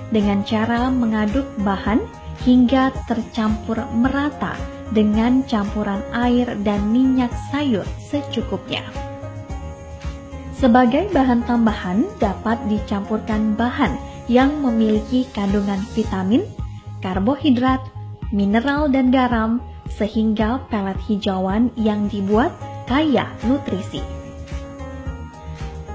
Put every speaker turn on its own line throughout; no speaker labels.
dengan cara mengaduk bahan hingga tercampur merata dengan campuran air dan minyak sayur secukupnya. Sebagai bahan tambahan dapat dicampurkan bahan yang memiliki kandungan vitamin, karbohidrat, mineral dan garam sehingga pelet hijauan yang dibuat kaya nutrisi.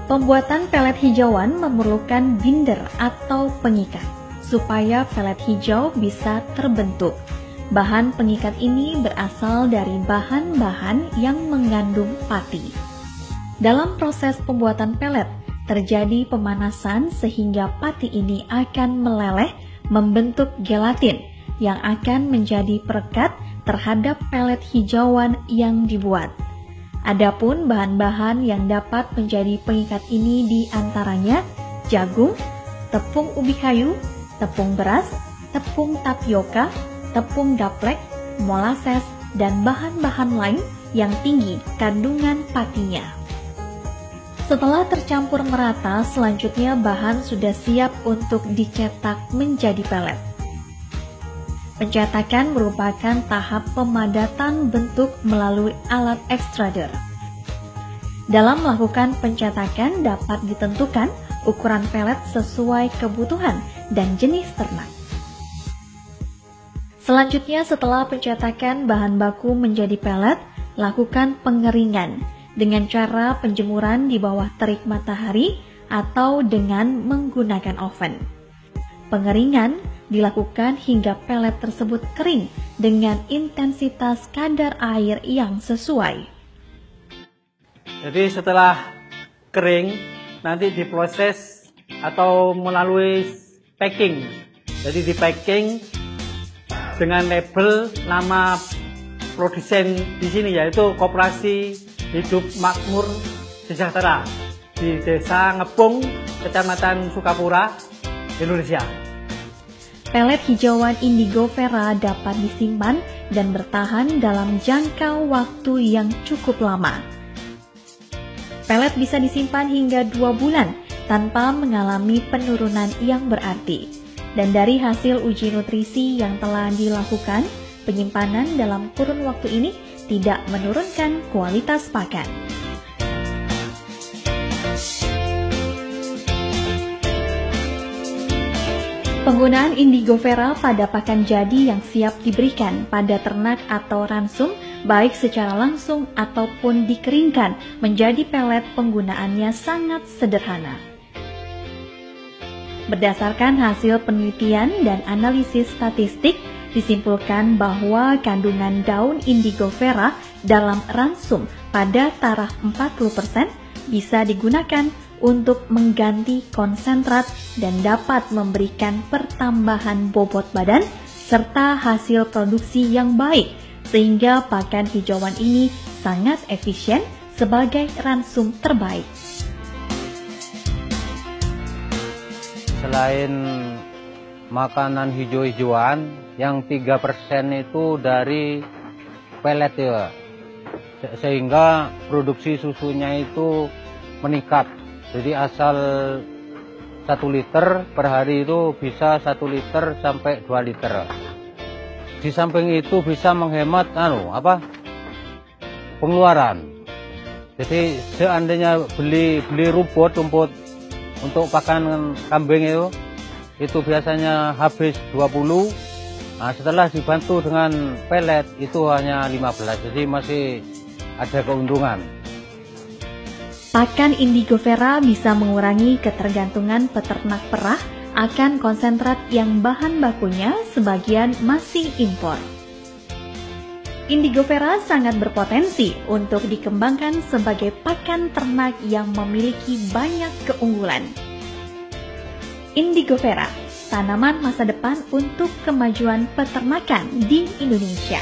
Pembuatan pelet hijauan memerlukan binder atau pengikat supaya pelet hijau bisa terbentuk. Bahan pengikat ini berasal dari bahan-bahan yang mengandung pati. Dalam proses pembuatan pelet, terjadi pemanasan sehingga pati ini akan meleleh membentuk gelatin yang akan menjadi perekat terhadap pelet hijauan yang dibuat. Adapun bahan-bahan yang dapat menjadi pengikat ini diantaranya jagung, tepung ubi kayu, tepung beras, tepung tapioka, tepung gaplek, molasses, dan bahan-bahan lain yang tinggi kandungan patinya. Setelah tercampur merata, selanjutnya bahan sudah siap untuk dicetak menjadi pelet. Pencetakan merupakan tahap pemadatan bentuk melalui alat ekstruder. Dalam melakukan pencetakan dapat ditentukan ukuran pelet sesuai kebutuhan dan jenis ternak. Selanjutnya, setelah pencetakan bahan baku menjadi pelet, lakukan pengeringan dengan cara penjemuran di bawah terik matahari atau dengan menggunakan oven. Pengeringan dilakukan hingga pelet tersebut kering dengan intensitas kadar air yang sesuai.
Jadi setelah kering, nanti diproses atau melalui packing. Jadi di packing dengan label nama produsen di sini, yaitu Koperasi Hidup Makmur Sejahtera di Desa Ngepung, Kecamatan Sukapura, Indonesia.
Pelet hijauan Indigo Vera dapat disimpan dan bertahan dalam jangka waktu yang cukup lama. Pelet bisa disimpan hingga 2 bulan tanpa mengalami penurunan yang berarti. Dan dari hasil uji nutrisi yang telah dilakukan, penyimpanan dalam kurun waktu ini tidak menurunkan kualitas pakan. Penggunaan Indigo Vera pada pakan jadi yang siap diberikan pada ternak atau ransum, baik secara langsung ataupun dikeringkan menjadi pelet, penggunaannya sangat sederhana. Berdasarkan hasil penelitian dan analisis statistik, disimpulkan bahwa kandungan daun Indigo Vera dalam ransum pada taraf 40% bisa digunakan untuk mengganti konsentrat dan dapat memberikan pertambahan bobot badan serta hasil produksi yang baik, sehingga pakan hijauan ini sangat efisien sebagai ransum terbaik.
Selain makanan hijau-hijauan, yang 3% itu dari pelet ya, sehingga produksi susunya itu meningkat. Jadi asal 1 liter per hari itu bisa 1 liter sampai 2 liter. Di samping itu bisa menghemat pengeluaran. Jadi seandainya beli rumput untuk pakan kambing itu biasanya habis 20. Nah, setelah dibantu dengan pelet itu hanya 15. Jadi masih ada keuntungan.
Pakan Indigo Vera bisa mengurangi ketergantungan peternak perah akan konsentrat yang bahan bakunya sebagian masih impor. Indigo Vera sangat berpotensi untuk dikembangkan sebagai pakan ternak yang memiliki banyak keunggulan. Indigo Vera, tanaman masa depan untuk kemajuan peternakan di Indonesia.